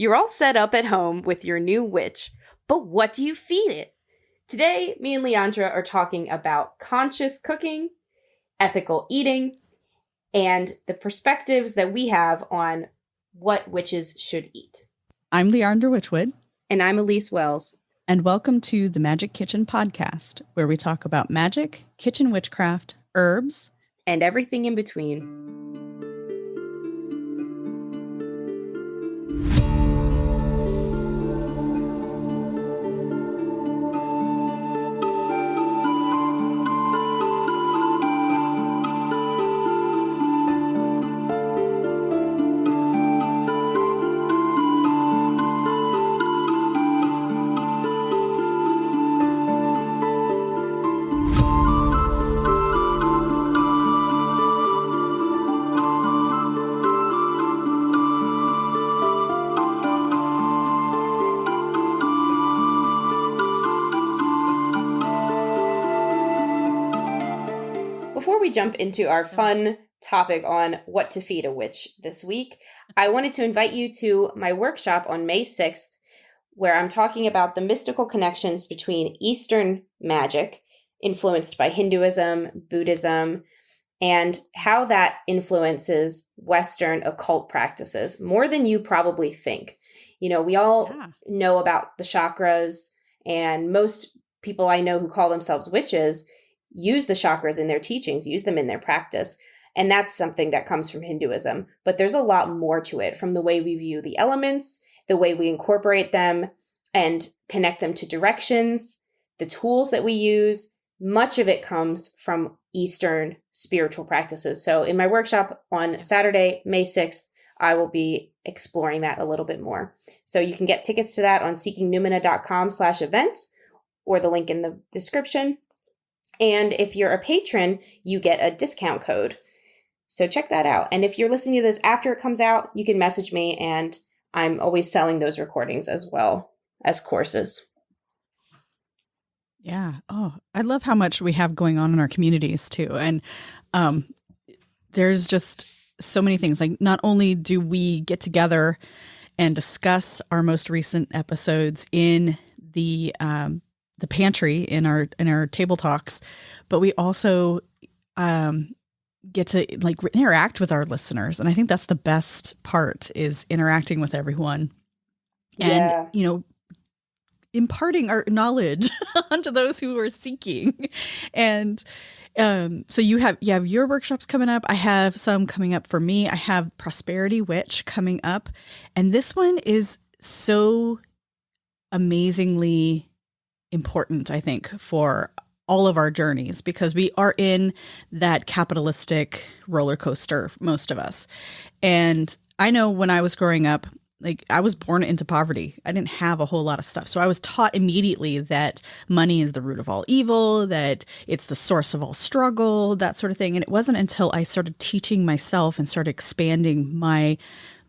You're all set up at home with your new witch, but what do you feed it? Today, me and Leandra are talking about conscious cooking, ethical eating, and the perspectives that we have on what witches should eat. I'm Leandra Witchwood. And I'm Elyse Wells. And welcome to the Magic Kitchen Podcast, where we talk about magic, kitchen witchcraft, herbs, and everything in between. Before we jump into our fun topic on what to feed a witch this week, I wanted to invite you to my workshop on May 6th, where I'm talking about the mystical connections between Eastern magic, influenced by Hinduism, Buddhism, and how that influences Western occult practices more than you probably think. You know, we all know about the chakras, and most people I know who call themselves witches use the chakras in their teachings, use them in their practice. And that's something that comes from Hinduism. But there's a lot more to it, from the way we view the elements, the way we incorporate them and connect them to directions, the tools that we use. Much of it comes from Eastern spiritual practices. So in my workshop on Saturday, May 6th, I will be exploring that a little bit more. So you can get tickets to that on seekingnumina.com/events or the link in the description. And if you're a patron, you get a discount code. So check that out. And if you're listening to this after it comes out, you can message me, and I'm always selling those recordings as well as courses. Yeah. Oh, I love how much we have going on in our communities too. And there's just so many things. Like, not only do we get together and discuss our most recent episodes in the pantry in our table talks, but we also get to interact with our listeners. And I think that's the best part, is interacting with everyone and, imparting our knowledge onto those who are seeking. And so you have your workshops coming up. I have some coming up for me. I have Prosperity Witch coming up. And this one is so amazingly important, I think, for all of our journeys, because we are in that capitalistic roller coaster, most of us. And I know when I was growing up, I was born into poverty. I didn't have a whole lot of stuff. So I was taught immediately that money is the root of all evil, that it's the source of all struggle, that sort of thing. And it wasn't until I started teaching myself and started expanding my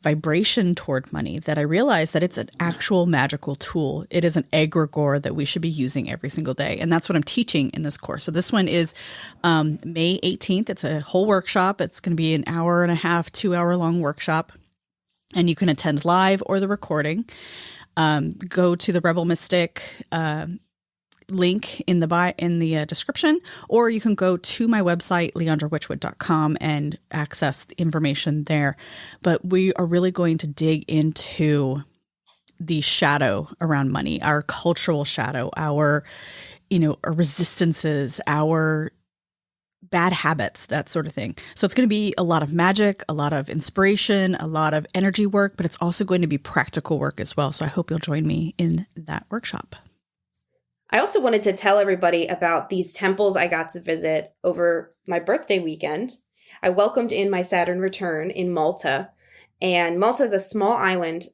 vibration toward money that I realized that it's an actual magical tool. It is an egregore that we should be using every single day. And that's what I'm teaching in this course. So this one is May 18th. It's a whole workshop. It's going to be an hour and a half, 2-hour long workshop. And you can attend live or the recording. Go to the Rebel Mystic link in the description, or you can go to my website, leandrawitchwood.com, and access the information there. But we are really going to dig into the shadow around money, our cultural shadow, our resistances, our bad habits, that sort of thing. So it's going to be a lot of magic, a lot of inspiration, a lot of energy work, but it's also going to be practical work as well. So I hope you'll join me in that workshop. I also wanted to tell everybody about these temples I got to visit over my birthday weekend. I welcomed in my Saturn return in Malta. And Malta is a small island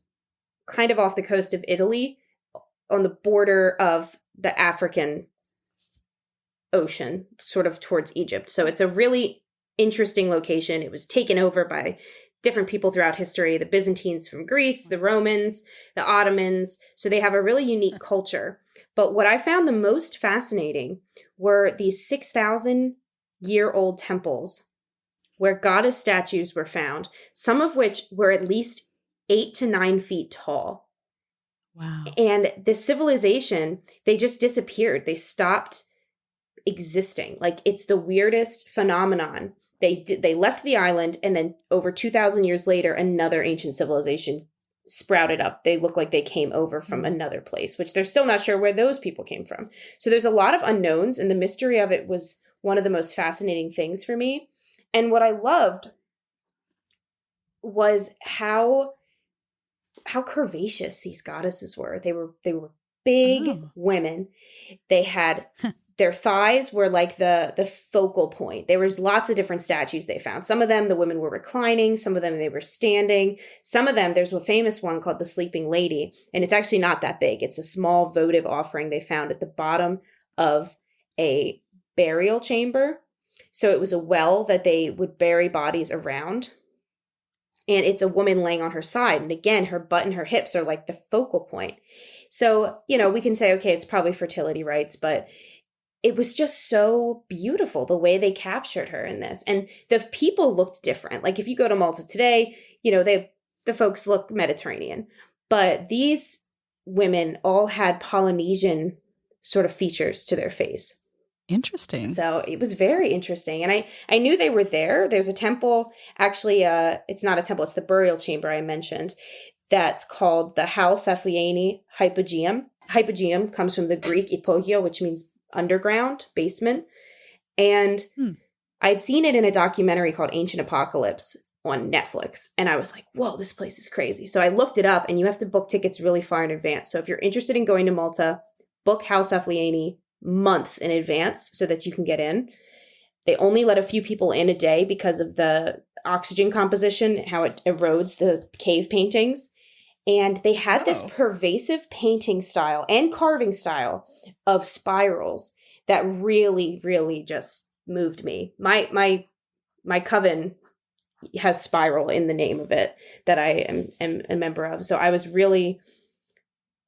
kind of off the coast of Italy on the border of the African Ocean, sort of towards Egypt. So it's a really interesting location. It was taken over by different people throughout history, the Byzantines from Greece, the Romans, the Ottomans. So they have a really unique culture. But what I found the most fascinating were these 6,000-year-old temples where goddess statues were found, some of which were at least 8 to 9 feet tall. Wow. And this civilization, they just disappeared. They stopped existing. Like, it's the weirdest phenomenon. They left the island, and then over 2,000 years later, another ancient civilization sprouted up. They look like they came over from another place, which they're still not sure where those people came from. So there's a lot of unknowns, and the mystery of it was one of the most fascinating things for me. And what I loved was how curvaceous these goddesses were. They were big women. They had their thighs were like the focal point. There was lots of different statues they found. Some of them, the women were reclining. Some of them, they were standing. Some of them, there's a famous one called the Sleeping Lady, and it's actually not that big. It's a small votive offering they found at the bottom of a burial chamber. So it was a well that they would bury bodies around. And it's a woman laying on her side. And again, her butt and her hips are like the focal point. So, we can say, okay, it's probably fertility rites, but it was just so beautiful the way they captured her in this. And the people looked different. Like, if you go to Malta today, the folks look Mediterranean. But these women all had Polynesian sort of features to their face. Interesting. So it was very interesting. And I knew they were there. There's a temple, actually, it's not a temple, it's the burial chamber I mentioned, that's called the Halsaphiani Hypogeum. Hypogeum comes from the Greek hypogeo, which means underground, basement. And I'd seen it in a documentary called Ancient Apocalypse on Netflix. And I was like, whoa, this place is crazy. So I looked it up, and you have to book tickets really far in advance. So if you're interested in going to Malta, book Halsaphiani months in advance so that you can get in. They only let a few people in a day because of the oxygen composition, how it erodes the cave paintings. And they had this pervasive painting style and carving style of spirals that really, really just moved me. My coven has spiral in the name of it that I am a member of. So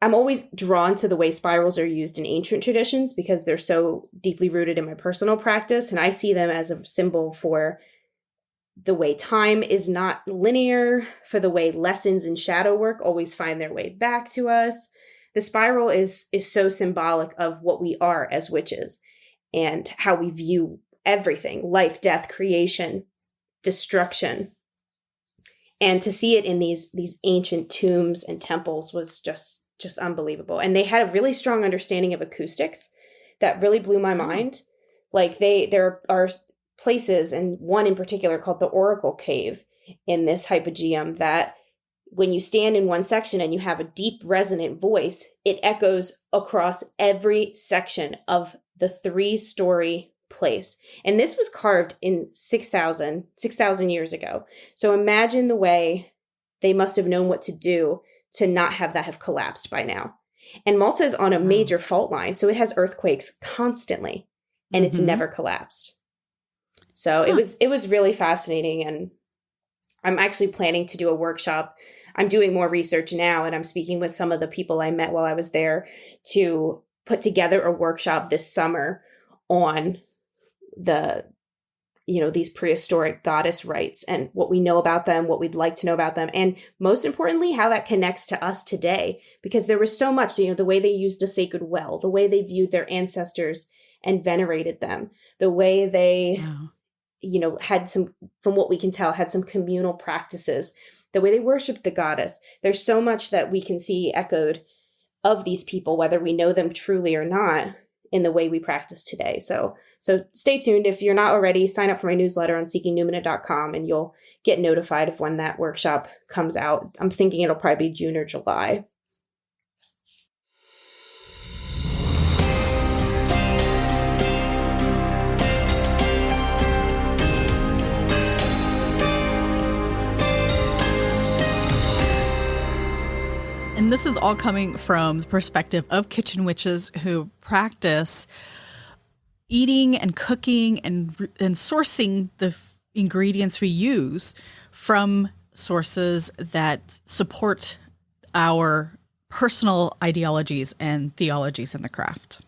I'm always drawn to the way spirals are used in ancient traditions because they're so deeply rooted in my personal practice. And I see them as a symbol for the way time is not linear, for the way lessons in shadow work always find their way back to us. The spiral is so symbolic of what we are as witches and how we view everything: life, death, creation, destruction. And to see it in these ancient tombs and temples was just unbelievable. And they had a really strong understanding of acoustics that really blew my mind. Like, there are places, and one in particular called the Oracle Cave in this hypogeum, that when you stand in one section and you have a deep resonant voice, it echoes across every section of the 3-story place. And this was carved in 6,000 years ago. So imagine the way they must have known what to do to not have that have collapsed by now. And Malta is on a major fault line, so it has earthquakes constantly, and it's never collapsed. So it was really fascinating, and I'm actually planning to do a workshop. I'm doing more research now, and I'm speaking with some of the people I met while I was there to put together a workshop this summer on these prehistoric goddess rites and what we know about them, what we'd like to know about them, and most importantly, how that connects to us today. Because there was so much, the way they used a sacred well, the way they viewed their ancestors and venerated them, the way they, had some, from what we can tell, had some communal practices, the way they worshiped the goddess. There's so much that we can see echoed of these people, whether we know them truly or not, in the way we practice today. So stay tuned. If you're not already, sign up for my newsletter on seekingnumina.com, and you'll get notified of when that workshop comes out. I'm thinking it'll probably be June or July. And this is all coming from the perspective of kitchen witches who practice eating and cooking and sourcing the ingredients we use from sources that support our personal ideologies and theologies in the craft.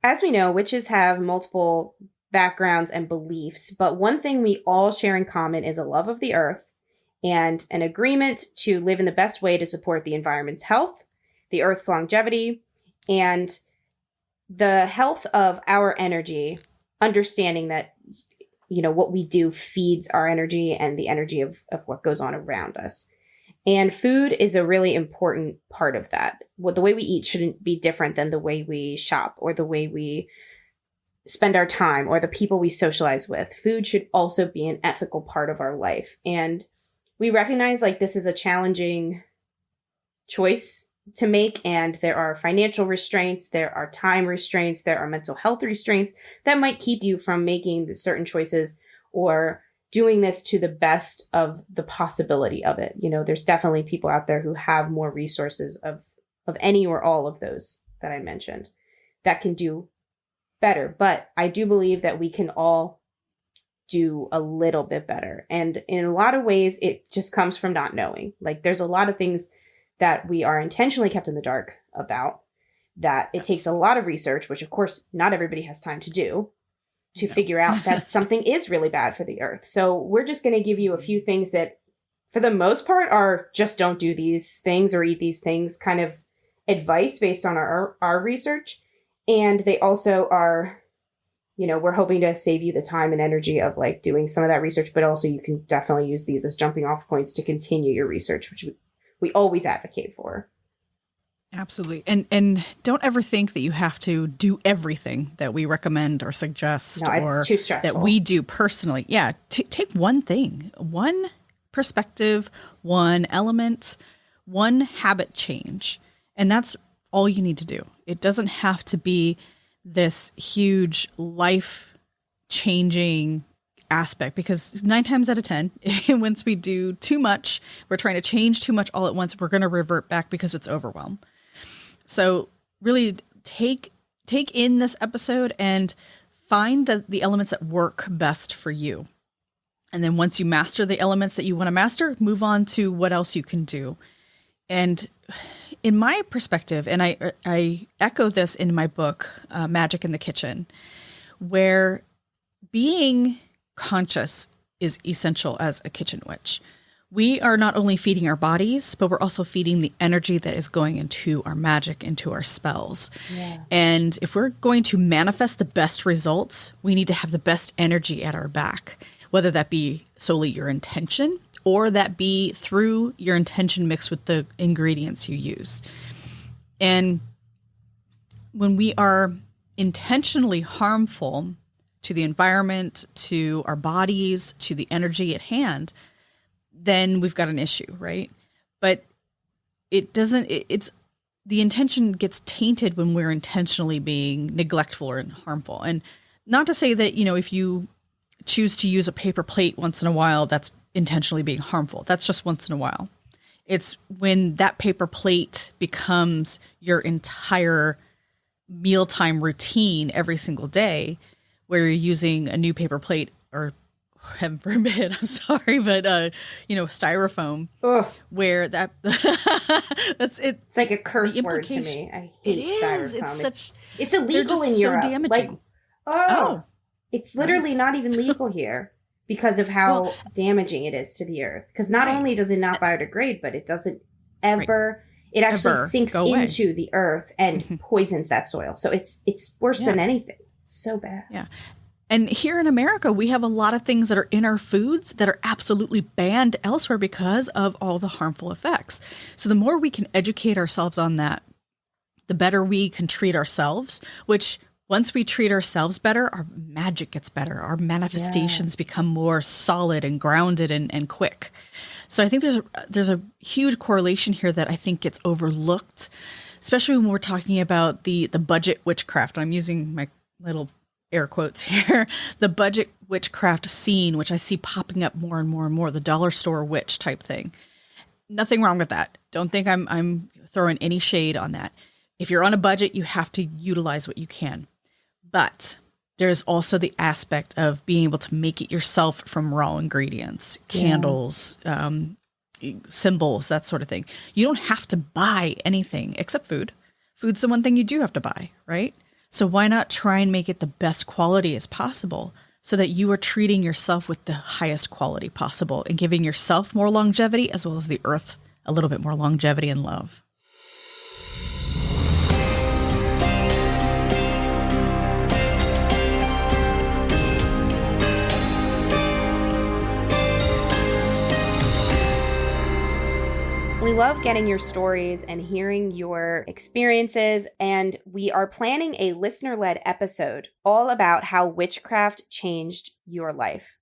As we know, witches have multiple backgrounds and beliefs, but one thing we all share in common is a love of the earth and an agreement to live in the best way to support the environment's health, the Earth's longevity, and the health of our energy, understanding that, what we do feeds our energy and the energy of what goes on around us. And food is a really important part of that. The way we eat shouldn't be different than the way we shop or the way we spend our time or the people we socialize with. Food should also be an ethical part of our life. And we recognize this is a challenging choice to make, and there are financial restraints, there are time restraints, there are mental health restraints that might keep you from making certain choices or doing this to the best of the possibility of it. There's definitely people out there who have more resources of any or all of those that I mentioned that can do better. But I do believe that we can all do a little bit better. And in a lot of ways, it just comes from not knowing. There's a lot of things that we are intentionally kept in the dark about, that it takes a lot of research, which of course not everybody has time to do, to figure out that something is really bad for the earth. So we're just going to give you a few things that for the most part are just don't do these things or eat these things kind of advice based on our research. And they also are, we're hoping to save you the time and energy of doing some of that research, but also you can definitely use these as jumping off points to continue your research, which we always advocate for. Absolutely. And don't ever think that you have to do everything that we recommend or suggest or too stressful. That we do personally. Yeah. Take one thing, one perspective, one element, one habit change. And that's all you need to do. It doesn't have to be this huge life changing aspect, because 9 times out of 10, once we do too much, we're trying to change too much all at once, we're going to revert back because it's overwhelm. So really take in this episode and find the elements that work best for you. And then once you master the elements that you want to master, move on to what else you can do. And in my perspective, and I echo this in my book, Magic in the Kitchen, where being conscious is essential as a kitchen witch. We are not only feeding our bodies, but we're also feeding the energy that is going into our magic, into our spells. Yeah. And if we're going to manifest the best results, we need to have the best energy at our back, whether that be solely your intention or that be through your intention mixed with the ingredients you use. And when we are intentionally harmful to the environment, to our bodies, to the energy at hand, then we've got an issue, right? But it's the intention gets tainted when we're intentionally being neglectful or harmful. And not to say that, if you choose to use a paper plate once in a while, that's intentionally being harmful. That's just once in a while. It's when that paper plate becomes your entire mealtime routine every single day, where you're using a new paper plate, or heaven forbid, I'm sorry, but styrofoam. Ugh. Where that's it. It's like a curse word to me. I hate styrofoam. It's illegal in so Europe. Damaging. It's literally not even legal here because of how damaging it is to the earth. Because not only does it not biodegrade, but it doesn't ever. It actually sinks into the earth and poisons that soil. So it's worse than anything. So bad. Yeah. And here in America, we have a lot of things that are in our foods that are absolutely banned elsewhere because of all the harmful effects. So the more we can educate ourselves on that, the better we can treat ourselves, which once we treat ourselves better, our magic gets better. Our manifestations become more solid and grounded and quick. So I think there's a huge correlation here that I think gets overlooked, especially when we're talking about the budget witchcraft. I'm using my little air quotes here, the budget witchcraft scene, which I see popping up more and more and more, the dollar store witch type thing. Nothing wrong with that. Don't think I'm throwing any shade on that. If you're on a budget, you have to utilize what you can. But there's also the aspect of being able to make it yourself from raw ingredients, candles, symbols, that sort of thing. You don't have to buy anything except food. Food's the one thing you do have to buy, right? So why not try and make it the best quality as possible so that you are treating yourself with the highest quality possible and giving yourself more longevity as well as the earth a little bit more longevity and love. We love getting your stories and hearing your experiences, and we are planning a listener-led episode all about how witchcraft changed your life.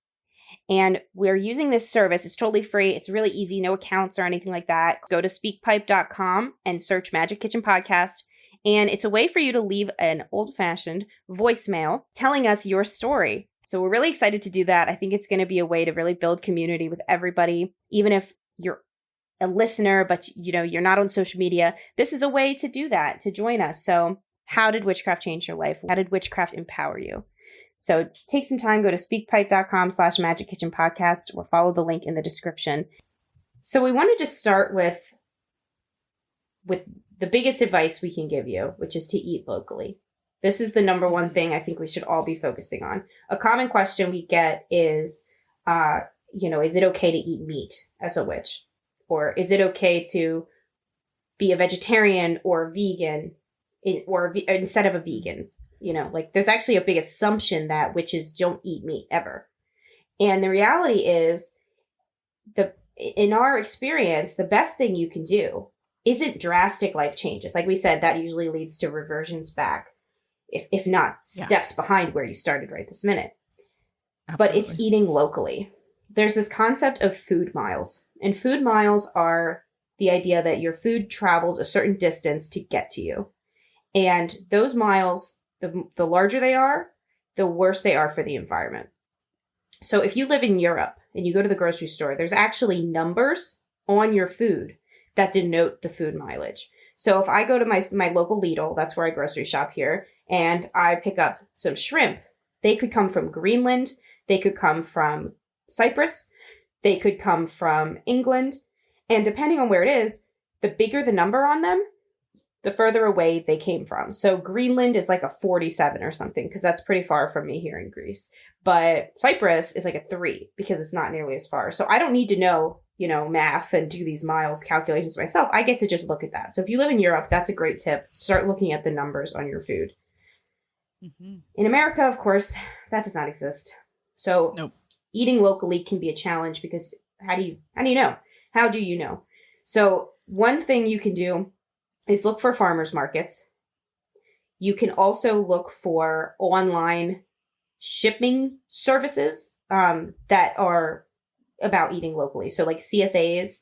And we're using this service. It's totally free. It's really easy. No accounts or anything like that. Go to speakpipe.com and search Magic Kitchen Podcast. And it's a way for you to leave an old-fashioned voicemail telling us your story. So we're really excited to do that. I think it's going to be a way to really build community with everybody, even if you're a listener, but you're not on social media. This is a way to do that, to join us. So how did witchcraft change your life? How did witchcraft empower you? So take some time, go to speakpipe.com/Magic Kitchen Podcast or follow the link in the description. So we want to just start with the biggest advice we can give you, which is to eat locally. This is the number one thing I think we should all be focusing on. A common question we get is, is it okay to eat meat as a witch? Or is it okay to be a vegetarian or vegan instead of a vegan? There's actually a big assumption that witches don't eat meat ever. And the reality is, in our experience, the best thing you can do isn't drastic life changes. Like we said, that usually leads to reversions back, if not steps behind where you started right this minute. Absolutely. But it's eating locally. There's this concept of food miles. And food miles are the idea that your food travels a certain distance to get to you. And those miles, the larger they are, the worse they are for the environment. So if you live in Europe and you go to the grocery store, there's actually numbers on your food that denote the food mileage. So if I go to my local Lidl, that's where I grocery shop here, and I pick up some shrimp, they could come from Greenland, they could come from Cyprus, they could come from England, and depending on where it is, the bigger the number on them, the further away they came from. So Greenland is like a 47 or something, because that's pretty far from me here in Greece. But Cyprus is like a 3, because it's not nearly as far. So I don't need to know, math and do these miles calculations myself. I get to just look at that. So if you live in Europe, that's a great tip. Start looking at the numbers on your food. Mm-hmm. In America, of course, that does not exist. So nope. Eating locally can be a challenge, because how do you know? How do you know? So one thing you can do is look for farmers markets. You can also look for online shipping services that are about eating locally. So like CSAs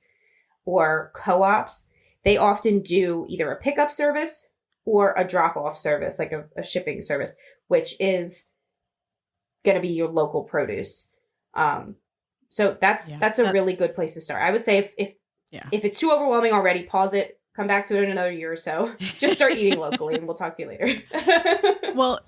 or co-ops, they often do either a pickup service or a drop-off service, like a shipping service, which is going to be your local produce. So that's a really good place to start. I would say if it's too overwhelming already, pause it, come back to it in another year or so. Just start eating locally, and we'll talk to you later. Well,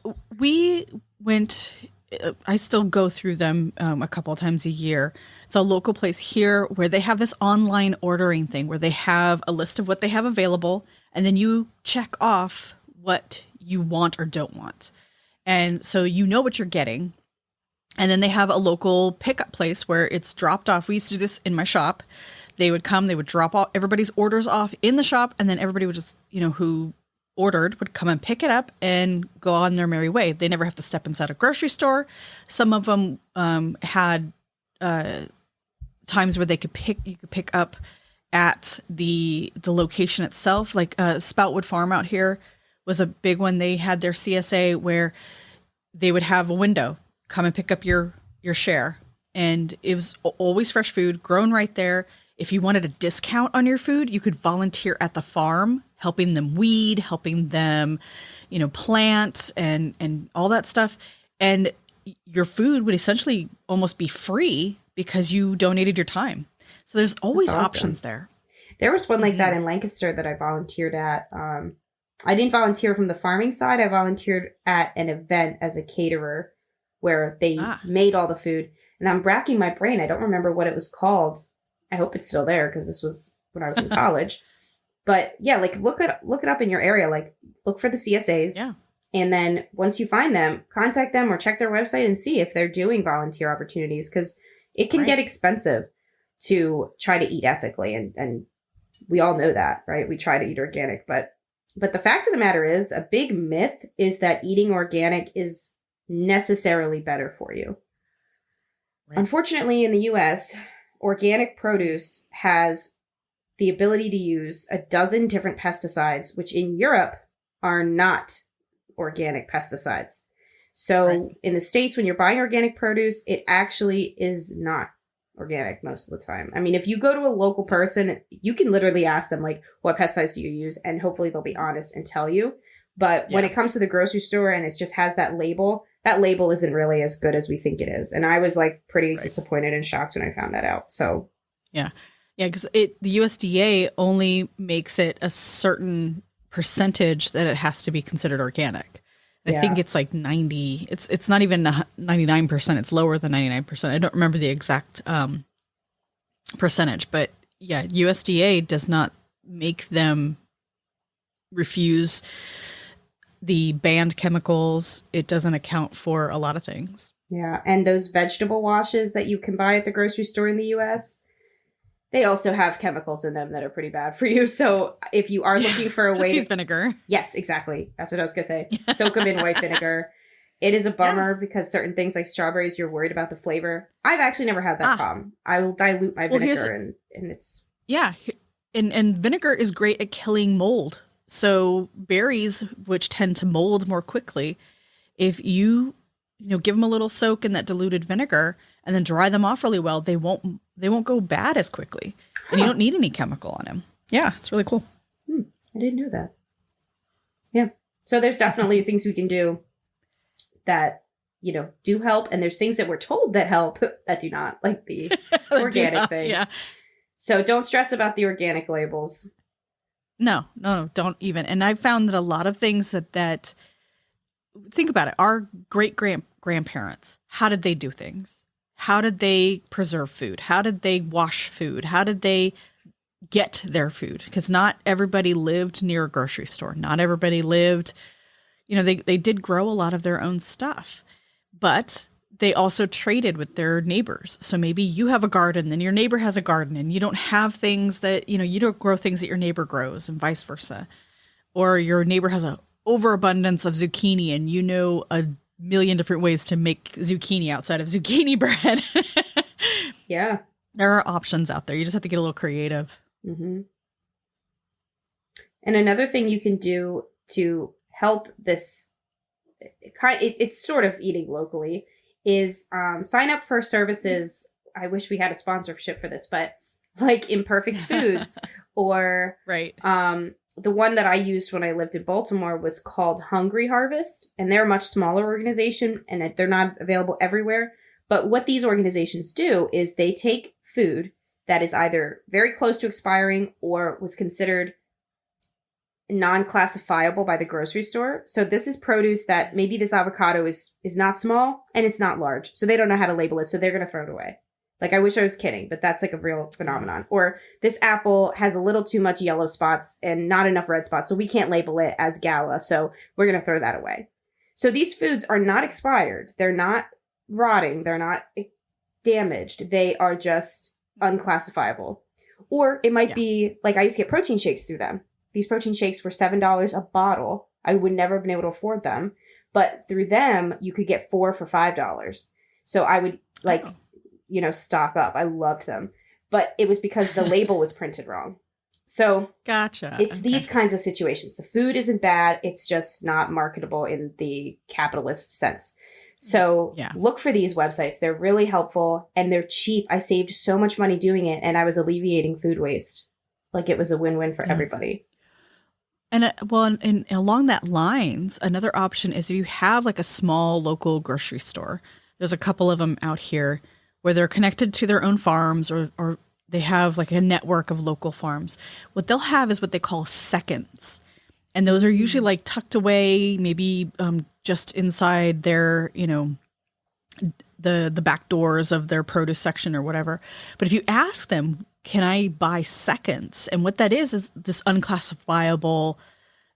I still go through them a couple of times a year. It's a local place here where they have this online ordering thing where they have a list of what they have available, and then you check off what you want or don't want. And so you know what you're getting. And then they have a local pickup place where it's dropped off. We used to do this in my shop. They would come, they would drop all everybody's orders off in the shop, and then everybody would just, who ordered would come and pick it up and go on their merry way. They never have to step inside a grocery store. Some of them had times where you could pick up at the location itself. Like Spoutwood Farm out here was a big one. They had their CSA where they would have a window. Come and pick up your share. And it was always fresh food grown right there. If you wanted a discount on your food, you could volunteer at the farm, helping them weed, helping them, plant and all that stuff. And your food would essentially almost be free because you donated your time. So there's always options there. There was one like that in Lancaster that I volunteered at. I didn't volunteer from the farming side. I volunteered at an event as a caterer where they made all the food. And I'm racking my brain. I don't remember what it was called. I hope it's still there because this was when I was in college. But yeah, like look it up in your area. Like look for the CSAs And then once you find them, contact them or check their website and see if they're doing volunteer opportunities, because it can get expensive to try to eat ethically. And we all know that, right? We try to eat organic, but the fact of the matter is, a big myth is that eating organic is necessarily better for you. Right. Unfortunately, in the US, organic produce has the ability to use a dozen different pesticides, which in Europe are not organic pesticides. So in the States, when you're buying organic produce, it actually is not organic most of the time. I mean, if you go to a local person, you can literally ask them, like, what pesticides do you use? And hopefully they'll be honest and tell you. But when it comes to the grocery store and it just has that label isn't really as good as we think it is. And I was like pretty disappointed and shocked when I found that out. So yeah, because the USDA only makes it a certain percentage that it has to be considered organic. I think it's like 90. It's not even 99%. It's lower than 99%. I don't remember the exact percentage, but yeah, USDA does not make them refuse the banned chemicals. It doesn't account for a lot of things. Yeah, and those vegetable washes that you can buy at the grocery store in the US, they also have chemicals in them that are pretty bad for you. So if you are looking for a way to use vinegar. Yes, exactly. That's what I was going to say. Soak them in white vinegar. It is a bummer because certain things like strawberries, you're worried about the flavor. I've actually never had that problem. I will dilute my vinegar and it's... Yeah. And vinegar is great at killing mold. So berries, which tend to mold more quickly, if you give them a little soak in that diluted vinegar and then dry them off really well, they won't go bad as quickly. And you don't need any chemical on them. Yeah, it's really cool. I didn't know that. Yeah. So there's definitely things we can do that, do help. And there's things that we're told that help that do not, like the organic thing. Yeah. So don't stress about the organic labels. No, don't even. And I've found that a lot of things that think about it, our grandparents, how did they do things? How did they preserve food? How did they wash food? How did they get their food? Because not everybody lived near a grocery store. Not everybody lived, they did grow a lot of their own stuff, but they also traded with their neighbors. So maybe you have a garden, then your neighbor has a garden, and you don't have things that, you don't grow things that your neighbor grows and vice versa. Or your neighbor has an overabundance of zucchini and a million different ways to make zucchini outside of zucchini bread. Yeah. There are options out there. You just have to get a little creative. Mm-hmm. And another thing you can do to help this, it's sort of eating locally, is sign up for services. I wish we had a sponsorship for this, but like Imperfect Foods or the one that I used when I lived in Baltimore was called Hungry Harvest, and they're a much smaller organization and they're not available everywhere. But what these organizations do is they take food that is either very close to expiring or was considered non-classifiable by the grocery store. So this is produce that maybe this avocado is not small and it's not large. So they don't know how to label it. So they're going to throw it away. Like, I wish I was kidding, but that's like a real phenomenon. Or this apple has a little too much yellow spots and not enough red spots. So we can't label it as gala. So we're going to throw that away. So these foods are not expired. They're not rotting. They're not damaged. They are just unclassifiable. Or it might be like, I used to get protein shakes through them. These protein shakes were $7 a bottle. I would never have been able to afford them. But through them, you could get 4 for $5. So I would stock up. I loved them. But it was because the label was printed wrong. So gotcha. It's these kinds of situations. The food isn't bad. It's just not marketable in the capitalist sense. So look for these websites. They're really helpful and they're cheap. I saved so much money doing it and I was alleviating food waste. Like, it was a win-win for everybody. And and along that lines, another option is if you have like a small local grocery store. There's a couple of them out here where they're connected to their own farms or they have like a network of local farms. What they'll have is what they call seconds. And those are usually like tucked away, maybe just inside their, the back doors of their produce section or whatever. But if you ask them, can I buy seconds? And what that is this unclassifiable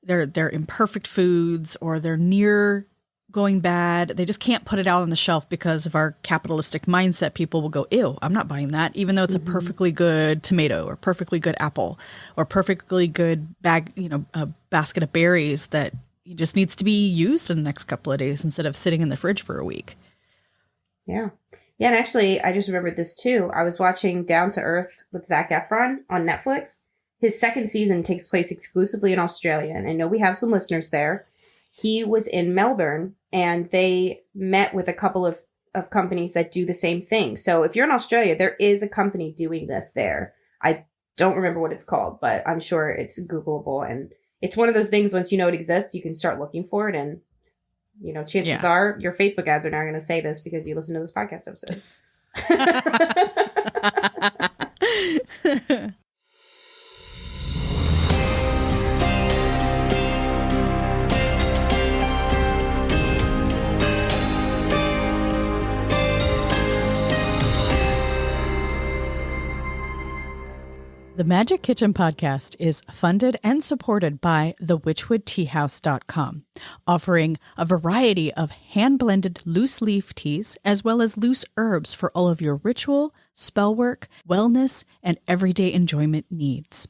they're imperfect foods, or they're near going bad. They just can't put it out on the shelf because of our capitalistic mindset. People will go, ew, I'm not buying that, even though it's a perfectly good tomato or perfectly good apple or perfectly good a basket of berries that just needs to be used in the next couple of days instead of sitting in the fridge for a week. Yeah. Yeah. And actually, I just remembered this too. I was watching Down to Earth with Zac Efron on Netflix. His second season takes place exclusively in Australia. And I know we have some listeners there. He was in Melbourne, and they met with a couple of companies that do the same thing. So if you're in Australia, there is a company doing this there. I don't remember what it's called, but I'm sure it's Googleable. And it's one of those things, once you know it exists, you can start looking for it. And, chances are your Facebook ads are now going to say this because you listen to this podcast episode. The Magic Kitchen podcast is funded and supported by thewitchwoodteahouse.com, offering a variety of hand-blended loose leaf teas as well as loose herbs for all of your ritual, spell work, wellness, and everyday enjoyment needs.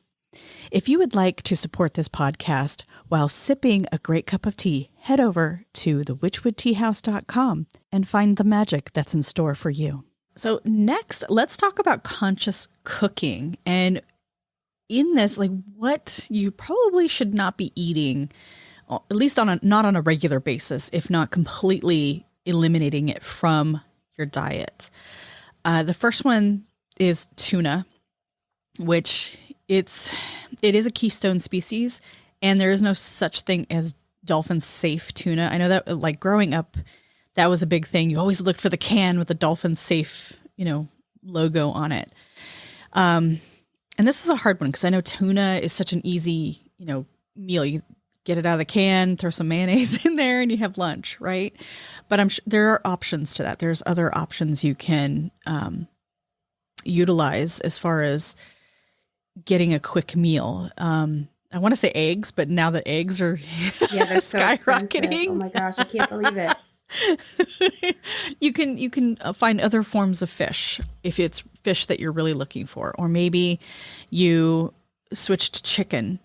If you would like to support this podcast while sipping a great cup of tea, head over to thewitchwoodteahouse.com and find the magic that's in store for you. So next, let's talk about conscious cooking. And in this, what you probably should not be eating, at least not on a regular basis, if not completely eliminating it from your diet. The first one is tuna, which it is a keystone species, and there is no such thing as dolphin safe tuna. I know that growing up, that was a big thing. You always looked for the can with the dolphin safe, logo on it. And this is a hard one because I know tuna is such an easy, meal. You get it out of the can, throw some mayonnaise in there, and you have lunch, right? But I'm sure there are options to that. There's other options you can utilize as far as getting a quick meal. I want to say eggs, but now that eggs are they're so skyrocketing. Expensive. Oh my gosh, I can't believe it. You can find other forms of fish if it's fish that you're really looking for, or maybe you switch to chicken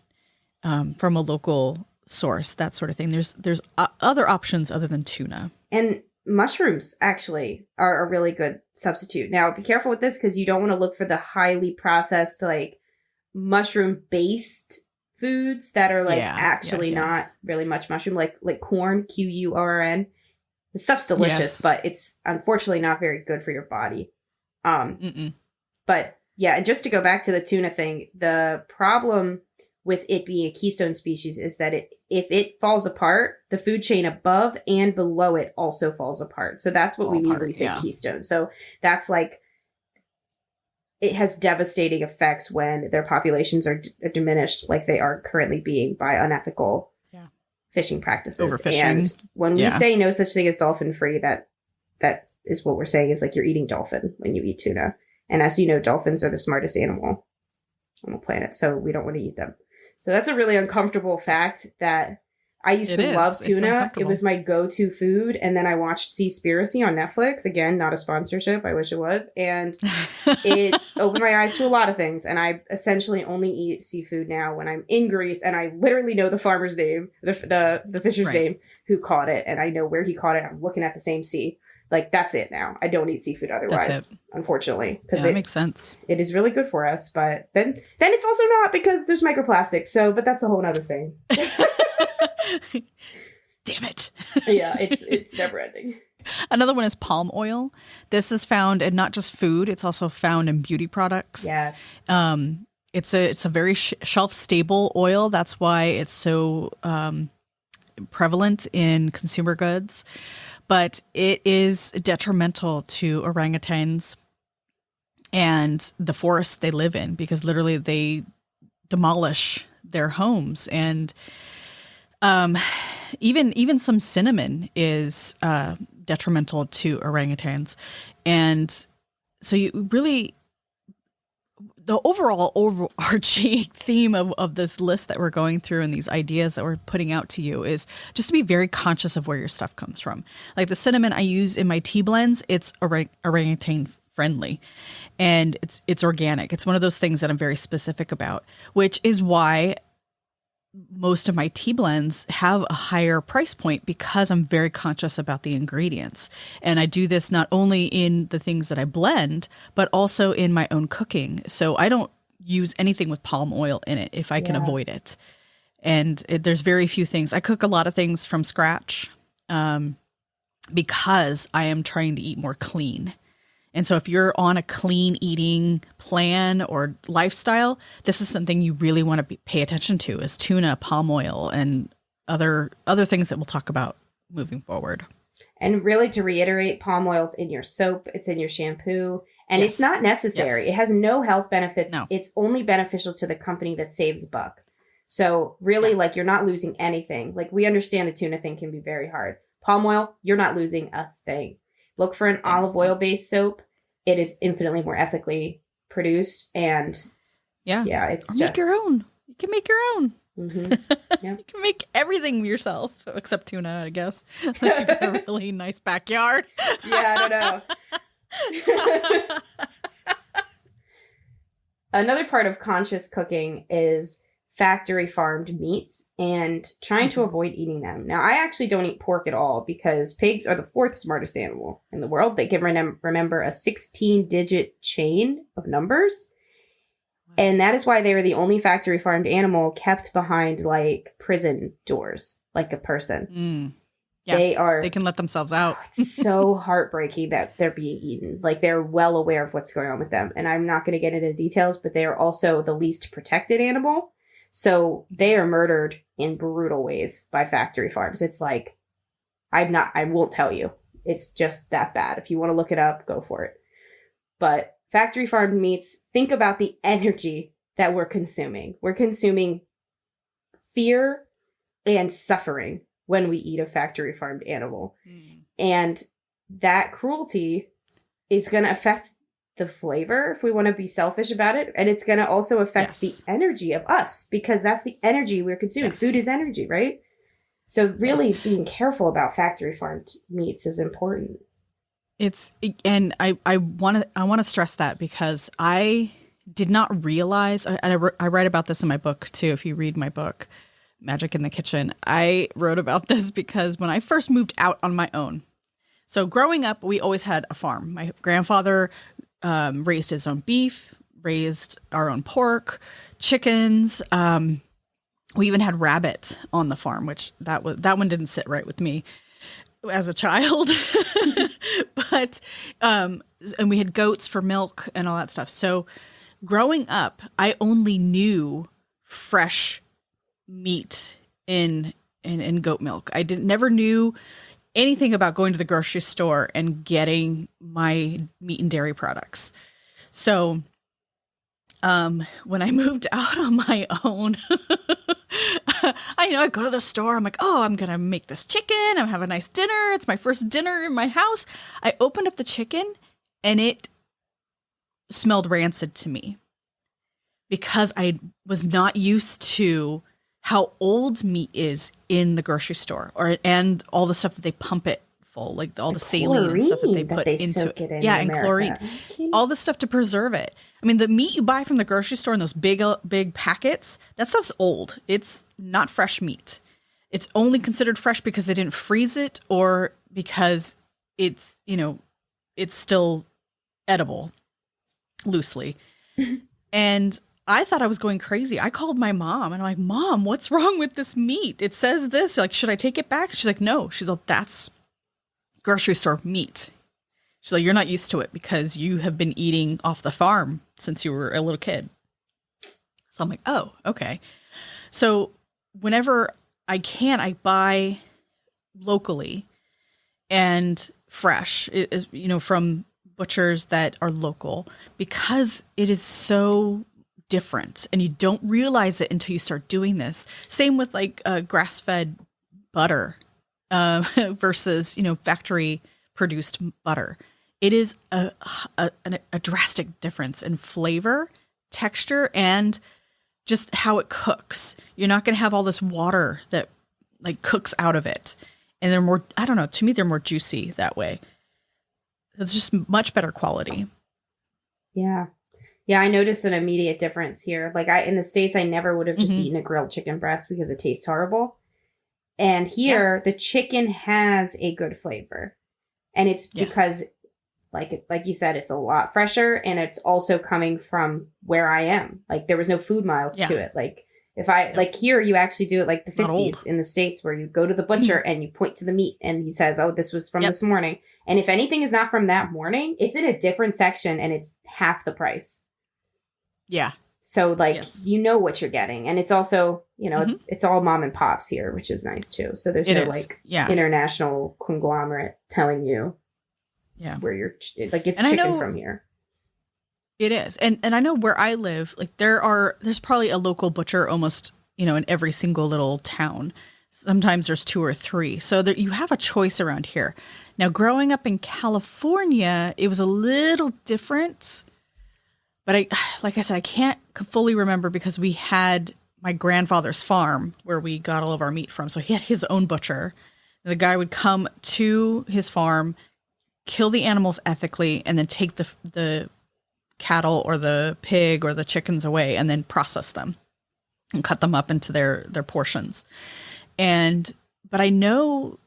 from a local source, that sort of thing. There's other options other than tuna. And mushrooms actually are a really good substitute. Now, be careful with this because you don't want to look for the highly processed mushroom based foods that are not really much mushroom, like corn, Quorn. The stuff's delicious, but it's unfortunately not very good for your body. But yeah, and just to go back to the tuna thing, the problem with it being a keystone species is that if it falls apart, the food chain above and below it also falls apart. So that's what we mean when we say keystone. So that's it has devastating effects when their populations are diminished like they are currently being by unethical fishing practices. Overfishing. And when we say no such thing as dolphin free, that is what we're saying is you're eating dolphin when you eat tuna. And as you know, dolphins are the smartest animal on the planet, so we don't want to eat them. So that's a really uncomfortable fact that I used to love tuna. It was my go-to food. And then I watched Seaspiracy on Netflix. Again, not a sponsorship. I wish it was. And it opened my eyes to a lot of things. And I essentially only eat seafood now when I'm in Greece. And I literally know the farmer's name, the fisher's name who caught it. And I know where he caught it. I'm looking at the same sea. That's it now. I don't eat seafood otherwise, unfortunately. Because that makes sense. It is really good for us. But then it's also not because there's microplastics. So, but that's a whole other thing. Damn it. Yeah, it's never ending. Another one is palm oil. This is found in not just food, it's also found in beauty products. Yes. It's a very shelf stable oil. That's why it's so prevalent in consumer goods. But it is detrimental to orangutans and the forests they live in because literally they demolish their homes. And even some cinnamon is detrimental to orangutans. And so you really, the overall overarching theme of this list that we're going through and these ideas that we're putting out to you is just to be very conscious of where your stuff comes from. Like the cinnamon I use in my tea blends, it's orangutan friendly and it's organic. It's one of those things that I'm very specific about, which is why most of my tea blends have a higher price point, because I'm very conscious about the ingredients. And I do this not only in the things that I blend, but also in my own cooking. So I don't use anything with palm oil in it if I can avoid it. And there's very few things. I cook a lot of things from scratch because I am trying to eat more clean. And so if you're on a clean eating plan or lifestyle, this is something you really want to pay attention to, is tuna, palm oil, and other things that we'll talk about moving forward. And really, to reiterate, palm oil's in your soap, it's in your shampoo, and it's not necessary. It has no health benefits. No. It's only beneficial to the company that saves a buck. So really, like, you're not losing anything. Like, we understand the tuna thing can be very hard. Palm oil, you're not losing a thing. Look for an olive oil-based soap. It is infinitely more ethically produced, and it's make your own. You can make your own. Mm-hmm. Yeah. You can make everything yourself, except tuna, I guess. Unless you got a really nice backyard. Yeah, I don't know. Another part of conscious cooking is factory farmed meats and trying to avoid eating them. Now, I actually don't eat pork at all because pigs are the fourth smartest animal in the world. They can remember a 16-digit chain of numbers. And that is why they are the only factory farmed animal kept behind like prison doors, like a person. Yeah, they can let themselves out. It's so heartbreaking that they're being eaten. Like, they're well aware of what's going on with them. And I'm not going to get into details, but they are also the least protected animal. So they are murdered in brutal ways by factory farms. It's like, I won't tell you. It's just that bad. If you want to look it up, go for it. But factory farmed meats, think about the energy that we're consuming. We're consuming fear and suffering when we eat a factory farmed animal. And that cruelty is going to affect the flavor, if we want to be selfish about it. And it's going to also affect the energy of us, because that's the energy we're consuming. Food is energy, right? So really being careful about factory farmed meats is important. And I want to stress that, because I did not realize, and I write about this in my book too. If you read my book, Magic in the Kitchen, I wrote about this because when I first moved out on my own, so growing up, we always had a farm. My grandfather raised his own beef, raised our own pork, chickens. We even had rabbit on the farm, which that one didn't sit right with me as a child. But and we had goats for milk and all that stuff. So growing up, I only knew fresh meat in goat milk. I never knew anything about going to the grocery store and getting my meat and dairy products. So when I moved out on my own, I go to the store. I'm like, oh, I'm going to make this chicken. I'm have a nice dinner. It's my first dinner in my house. I opened up the chicken and it smelled rancid to me, because I was not used to how old meat is in the grocery store, and all the stuff that they pump it full, like all the saline and stuff that they put into it. And chlorine, all the stuff to preserve it. I mean, the meat you buy from the grocery store in those big packets, that stuff's old. It's not fresh meat. It's only considered fresh because they didn't freeze it, or because it's still edible loosely. And I thought I was going crazy. I called my mom and I'm like, Mom, what's wrong with this meat? It says this. Like, should I take it back? She's like, no. She's like, that's grocery store meat. She's like, you're not used to it because you have been eating off the farm since you were a little kid. So I'm like, oh, okay. So whenever I can, I buy locally and fresh, from butchers that are local, because it is so different and you don't realize it until you start doing this. Same with like grass-fed butter versus, factory produced butter. It is a drastic difference in flavor texture and just how it cooks. You're not going to have all this water that like cooks out of it. And they're more, I don't know, to me, they're more juicy that way. It's just much better quality. Yeah. Yeah, I noticed an immediate difference here. Like in the States, I never would have just eaten a grilled chicken breast because it tastes horrible. And here, the chicken has a good flavor. And it's because, like you said, it's a lot fresher. And it's also coming from where I am. Like, there was no food miles to it. Like, if I, like here, you actually do it like the 50s in the States where you go to the butcher and you point to the meat and he says, oh, this was from this morning. And if anything is not from that morning, it's in a different section and it's half the price. Yeah. So like, you know what you're getting. And it's also, you know, it's all mom and pops here, which is nice too. So there's international conglomerate telling you where you're like, it's chicken from here. It is. And I know where I live, like there's probably a local butcher almost, you know, in every single little town. Sometimes there's 2 or 3. So you have a choice around here. Now, growing up in California, it was a little different. But like I said, I can't fully remember because we had my grandfather's farm where we got all of our meat from. So he had his own butcher. The guy would come to his farm, kill the animals ethically, and then take the cattle or the pig or the chickens away and then process them and cut them up into their portions. But I know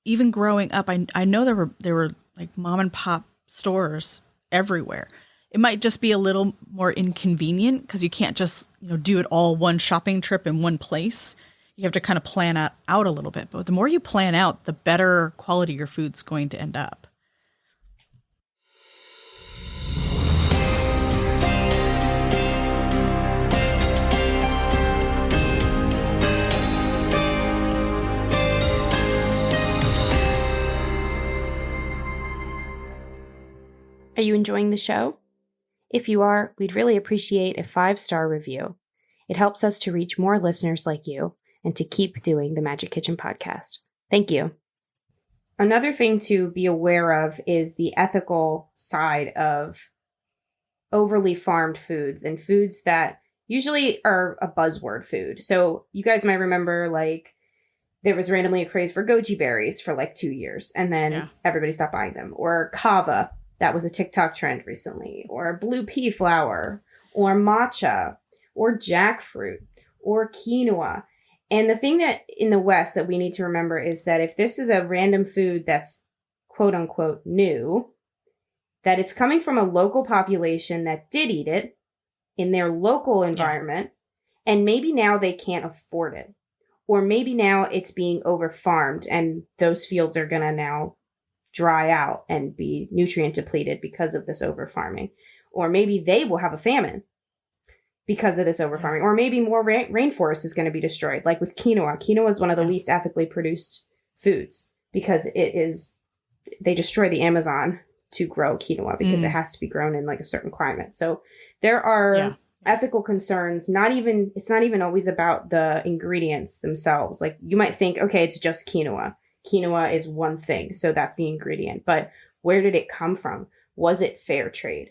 even growing up, I know there were like mom and pop stores everywhere. It might just be a little more inconvenient because you can't just, you know, do it all one shopping trip in one place. You have to kind of plan out a little bit. But the more you plan out, the better quality your food's going to end up. Are you enjoying the show? If you are, we'd really appreciate a 5-star review. It helps us to reach more listeners like you and to keep doing the Magic Kitchen podcast. Thank you. Another thing to be aware of is the ethical side of overly farmed foods and foods that usually are a buzzword food. So you guys might remember, like, there was randomly a craze for goji berries for like 2 years, and then everybody stopped buying them. Or kava. That was a TikTok trend recently, or blue pea flour, or matcha, or jackfruit, or quinoa. And the thing that in the West that we need to remember is that if this is a random food that's quote unquote new, that it's coming from a local population that did eat it in their local environment, and maybe now they can't afford it. Or maybe now it's being over-farmed and those fields are going to now dry out and be nutrient depleted because of this over-farming. Or maybe they will have a famine because of this over-farming. Or maybe more rainforest is going to be destroyed, like with quinoa. Quinoa is one of the least ethically produced foods because they destroy the Amazon to grow quinoa because it has to be grown in like a certain climate. So there are ethical concerns. It's not even always about the ingredients themselves. Like you might think, okay, it's just quinoa. Quinoa is one thing, so that's the ingredient. But where did it come from? Was it fair trade?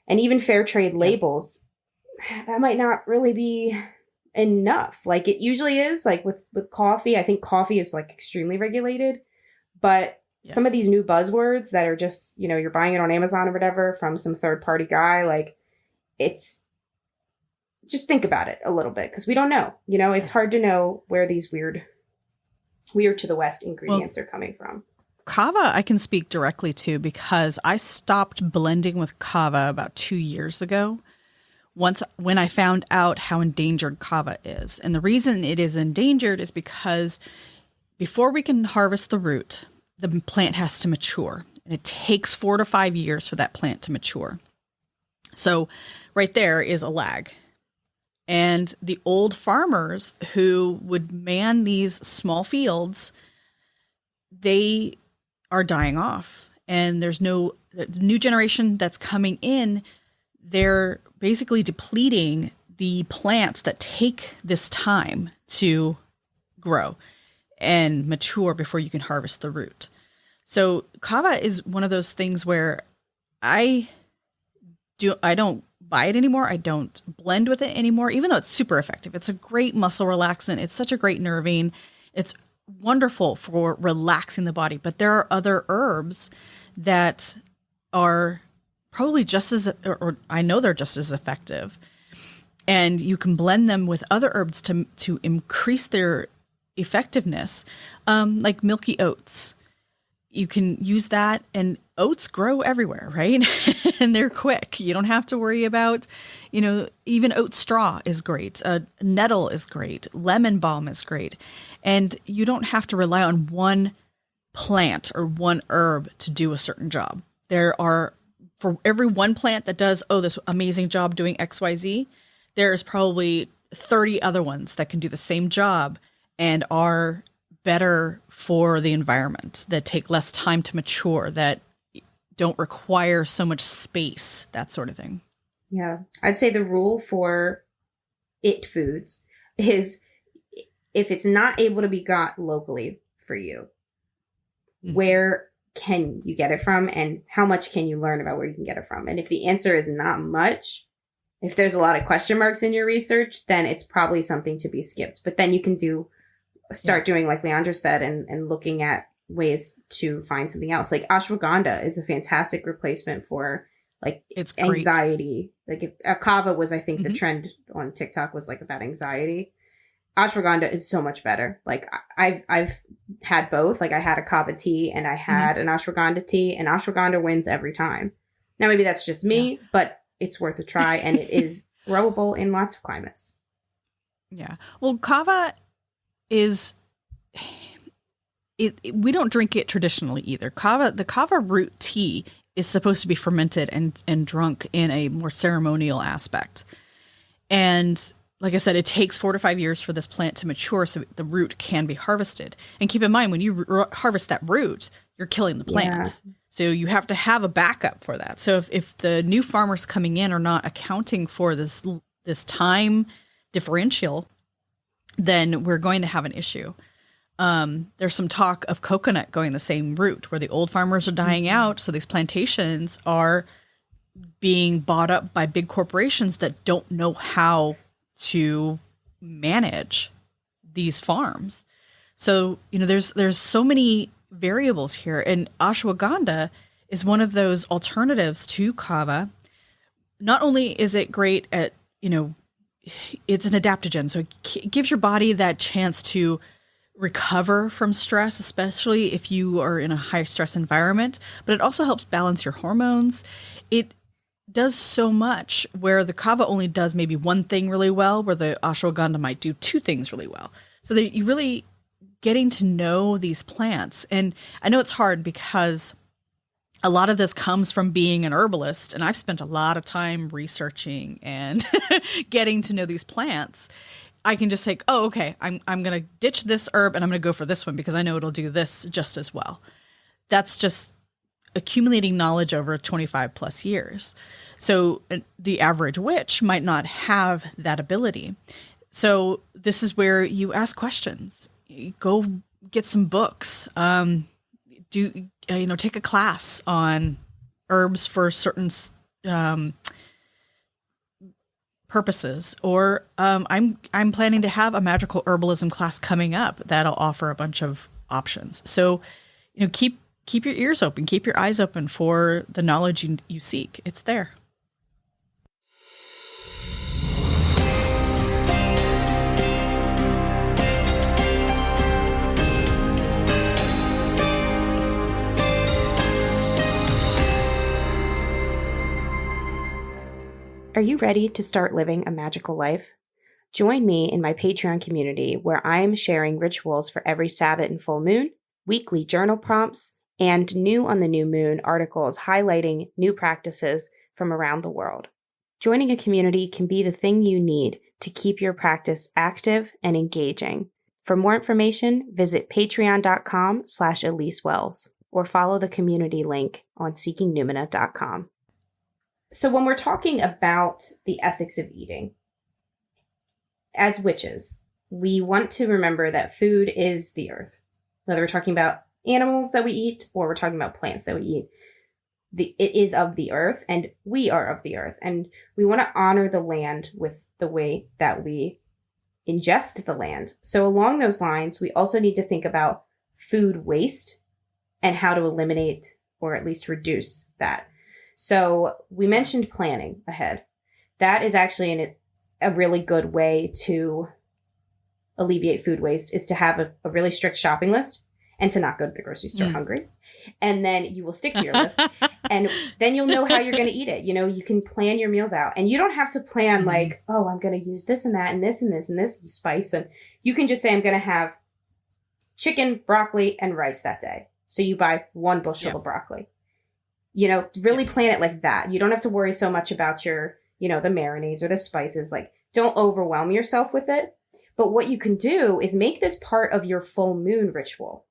And even fair trade labels, that might not really be enough. Like it usually is, like with coffee. I think coffee is like extremely regulated. But some of these new buzzwords that are just, you know, you're buying it on Amazon or whatever from some third party guy, like it's just think about it a little bit because we don't know. You know, it's hard to know where these weird to the West ingredients are coming from. Kava I can speak directly to because I stopped blending with kava about 2 years ago. When I found out how endangered kava is. And the reason it is endangered is because before we can harvest the root, the plant has to mature. And it takes 4 to 5 years for that plant to mature. So right there is a lag. And the old farmers who would man these small fields, they are dying off. And there's the new generation that's coming in. They're basically depleting the plants that take this time to grow and mature before you can harvest the root. So kava is one of those things where I don't buy it anymore. I don't blend with it anymore, even though it's super effective. It's a great muscle relaxant. It's such a great nervine. It's wonderful for relaxing the body. But there are other herbs that are probably just as, or I know they're just as effective. And you can blend them with other herbs to increase their effectiveness, like milky oats. You can use that, and oats grow everywhere, right? And they're quick. You don't have to worry about, even oat straw is great. Nettle is great. Lemon balm is great. And you don't have to rely on one plant or one herb to do a certain job. There are, for every one plant that does, this amazing job doing XYZ, there's probably 30 other ones that can do the same job and are better for the environment, that take less time to mature, that don't require so much space, that sort of thing. Yeah. I'd say the rule for it foods is if it's not able to be got locally for you, where can you get it from, and how much can you learn about where you can get it from? And if the answer is not much, if there's a lot of question marks in your research, then it's probably something to be skipped. But then you can start doing like Leandra said, and looking at ways to find something else. Like ashwagandha is a fantastic replacement for like it's anxiety. Like if kava was, I think the trend on TikTok was like about anxiety. Ashwagandha is so much better. Like I've had both. Like I had a kava tea and I had an ashwagandha tea, and ashwagandha wins every time. Now maybe that's just me, but it's worth a try, and it is growable in lots of climates. Yeah. Well, kava is, we don't drink it traditionally either. The kava root tea is supposed to be fermented and drunk in a more ceremonial aspect. And like I said, it takes 4 to 5 years for this plant to mature so the root can be harvested. And keep in mind, when you harvest that root, you're killing the plant. Yeah. So you have to have a backup for that. So if the new farmers coming in are not accounting for this time differential, then we're going to have an issue. There's some talk of coconut going the same route, where the old farmers are dying out. So these plantations are being bought up by big corporations that don't know how to manage these farms. So, there's so many variables here, and ashwagandha is one of those alternatives to kava. Not only is it great at, it's an adaptogen, so it gives your body that chance to recover from stress, especially if you are in a high stress environment, but it also helps balance your hormones. It does so much, where the kava only does maybe one thing really well, where the ashwagandha might do 2 things really well. So that you really getting to know these plants. And I know it's hard because a lot of this comes from being an herbalist, and I've spent a lot of time researching and getting to know these plants. I can just think, okay, I'm going to ditch this herb and I'm going to go for this one because I know it'll do this just as well. That's just accumulating knowledge over 25 plus years. So the average witch might not have that ability. So this is where you ask questions. You go get some books. Take a class on herbs for certain purposes. Or I'm planning to have a magical herbalism class coming up that'll offer a bunch of options. So keep your ears open, keep your eyes open for the knowledge you seek. It's there. Are you ready to start living a magical life? Join me in my Patreon community, where I am sharing rituals for every Sabbath and full moon, weekly journal prompts, and new on the new moon articles highlighting new practices from around the world. Joining a community can be the thing you need to keep your practice active and engaging. For more information, visit patreon.com/Elyse Wells or follow the community link on seekingnumina.com. So when we're talking about the ethics of eating, as witches, we want to remember that food is the earth. Whether we're talking about animals that we eat or we're talking about plants that we eat, it is of the earth, and we are of the earth. And we want to honor the land with the way that we ingest the land. So along those lines, we also need to think about food waste and how to eliminate or at least reduce that. So we mentioned planning ahead. That is actually a really good way to alleviate food waste, is to have a really strict shopping list and to not go to the grocery store hungry. And then you will stick to your list, and then you'll know how you're going to eat it. You can plan your meals out, and you don't have to plan like, oh, I'm going to use this and that and this and this and this and spice. And you can just say, I'm going to have chicken, broccoli, and rice that day. So you buy 1 bushel of broccoli. Really plan it like that. You don't have to worry so much about your, the marinades or the spices. Like, don't overwhelm yourself with it. But what you can do is make this part of your full moon ritual.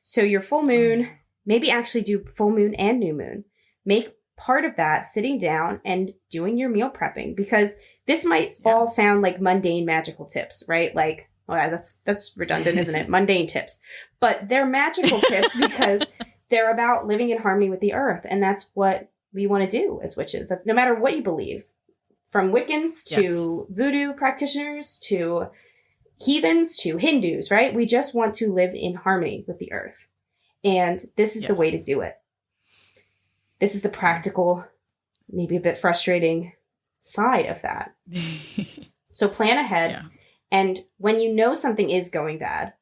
So your full moon, maybe actually do full moon and new moon. Make part of that sitting down and doing your meal prepping, because this might all sound like mundane magical tips, right? Like, well, that's redundant, isn't it? Mundane tips. But they're magical tips because they're about living in harmony with the earth. And that's what we want to do as witches. That's no matter what you believe, from Wiccans to voodoo practitioners to heathens to Hindus, right? We just want to live in harmony with the earth. And this is the way to do it. This is the practical, maybe a bit frustrating side of that. So plan ahead. Yeah. And when you know something is going bad,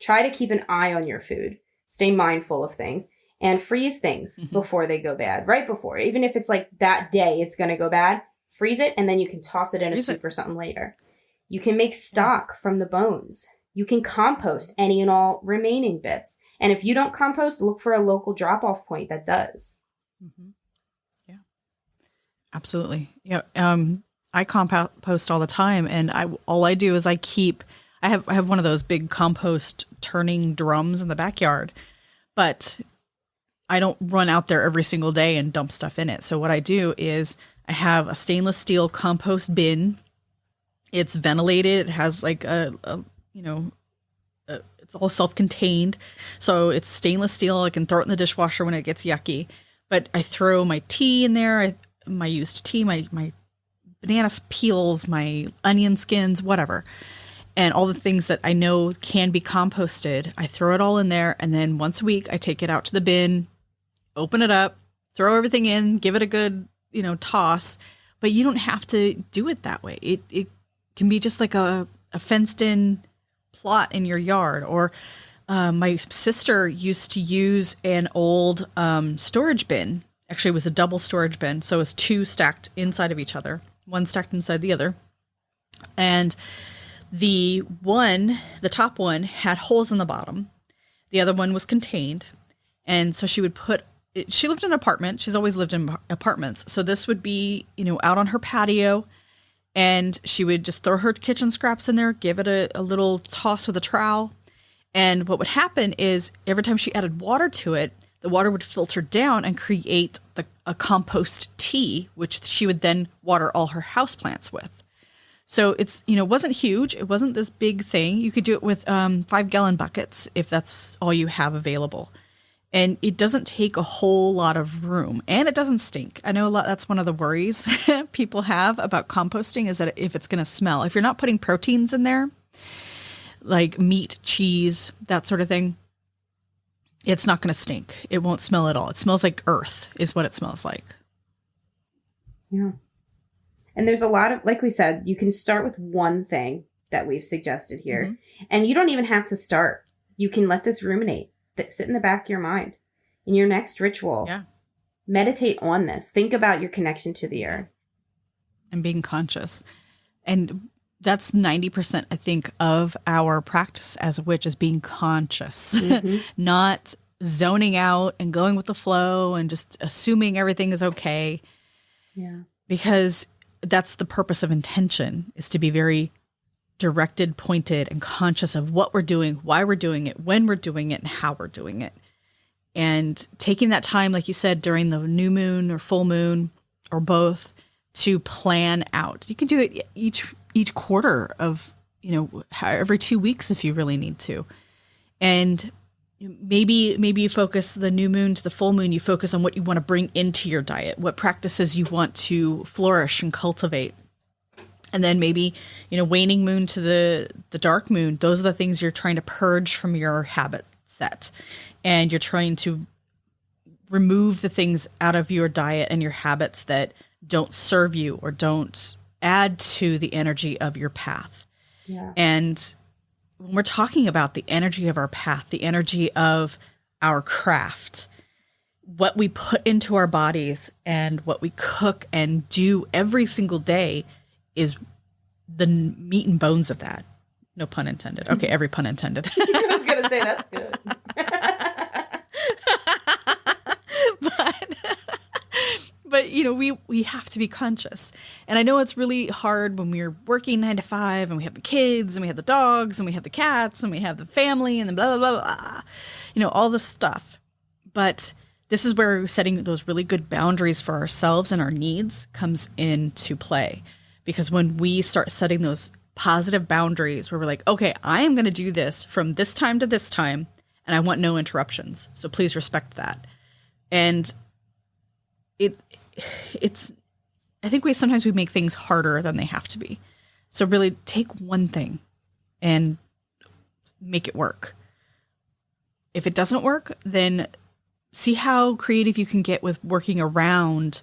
try to keep an eye on your food. Stay mindful of things and freeze things before they go bad. Right before. Even if it's like that day it's going to go bad, freeze it, and then you can toss it in a soup or something later. You can make stock from the bones. You can compost any and all remaining bits. And if you don't compost, look for a local drop-off point that does. Yeah, absolutely. Yeah. I compost all the time, and all I do is I have one of those big compost turning drums in the backyard, but I don't run out there every single day and dump stuff in it. So what I do is I have a stainless steel compost bin. It's ventilated. It has like it's all self-contained. So it's stainless steel. I can throw it in the dishwasher when it gets yucky. But I throw my tea in there, my used tea, my banana peels, my onion skins, whatever. And all the things that I know can be composted, I throw it all in there. And then once a week, I take it out to the bin, open it up, throw everything in, give it a good, toss. But you don't have to do it that way. It can be just like a fenced in plot in your yard. Or my sister used to use an old storage bin. Actually, it was a double storage bin. So it was 2 stacked inside of each other, one stacked inside the other. And the top one had holes in the bottom. The other one was contained. And so she lived in an apartment. She's always lived in apartments. So this would be, out on her patio. And she would just throw her kitchen scraps in there, give it a little toss with a trowel. And what would happen is every time she added water to it, the water would filter down and create a compost tea, which she would then water all her houseplants with. So it's, wasn't huge. It wasn't this big thing. You could do it with 5-gallon buckets if that's all you have available. And it doesn't take a whole lot of room, and it doesn't stink. I know that's one of the worries people have about composting, is that if it's going to smell. If you're not putting proteins in there, like meat, cheese, that sort of thing, it's not going to stink. It won't smell at all. It smells like earth is what it smells like. Yeah. And there's a lot of, like we said, you can start with one thing that we've suggested here. And you don't even have to start. You can let this ruminate. Sit in the back of your mind. In your next ritual, meditate on this. Think about your connection to the earth. And being conscious. And that's 90%, I think, of our practice as a witch, is being conscious. Not zoning out and going with the flow and just assuming everything is okay. Yeah. Because that's the purpose of intention, is to be very directed, pointed, and conscious of what we're doing, why we're doing it, when we're doing it, and how we're doing it. And taking that time, like you said, during the new moon or full moon or both, to plan out. You can do it each quarter of, every 2 weeks if you really need to. And, maybe you focus the new moon to the full moon, you focus on what you want to bring into your diet, what practices you want to flourish and cultivate. And then maybe, waning moon to the dark moon, those are the things you're trying to purge from your habit set. And you're trying to remove the things out of your diet and your habits that don't serve you or don't add to the energy of your path. Yeah. And when we're talking about the energy of our path, the energy of our craft, what we put into our bodies and what we cook and do every single day is the meat and bones of that. No pun intended. Okay, every pun intended. I was going to say that's good. But we have to be conscious. And I know it's really hard when we're working 9 to 5 and we have the kids and we have the dogs and we have the cats and we have the family and the blah, blah, blah, blah, all this stuff. But this is where setting those really good boundaries for ourselves and our needs comes into play. Because when we start setting those positive boundaries where we're like, okay, I am going to do this from this time to this time and I want no interruptions. So please respect that. And it's I think sometimes we make things harder than they have to be. So really take one thing and make it work. If it doesn't work, then see how creative you can get with working around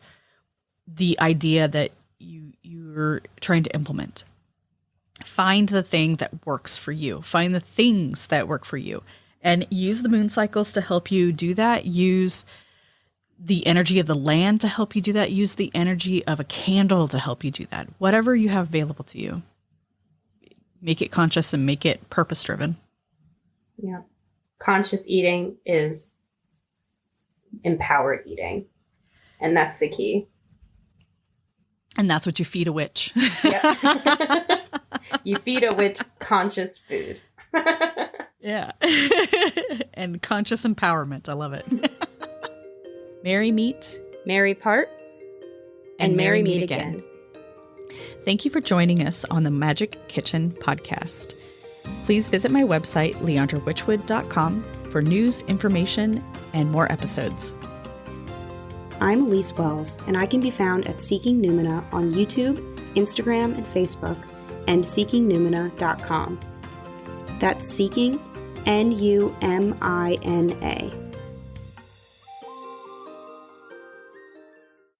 the idea that you're trying to implement. Find the thing that works for you. Find the things that work for you. And use the moon cycles to help you do that. Use the energy of the land to help you do that. Use the energy of a candle to help you do that. Whatever you have available to you. Make it conscious and make it purpose-driven. Yeah. Conscious eating is empowered eating. And that's the key. And that's what you feed a witch. Yeah. You feed a witch conscious food. Yeah. And conscious empowerment. I love it. Merry meet. Merry part. And merry meet again. Thank you for joining us on the Magic Kitchen podcast. Please visit my website, leandrawitchwood.com, for news, information, and more episodes. I'm Elyse Wells, and I can be found at Seeking Numina on YouTube, Instagram, and Facebook, and seekingnumina.com. That's Seeking, Numina.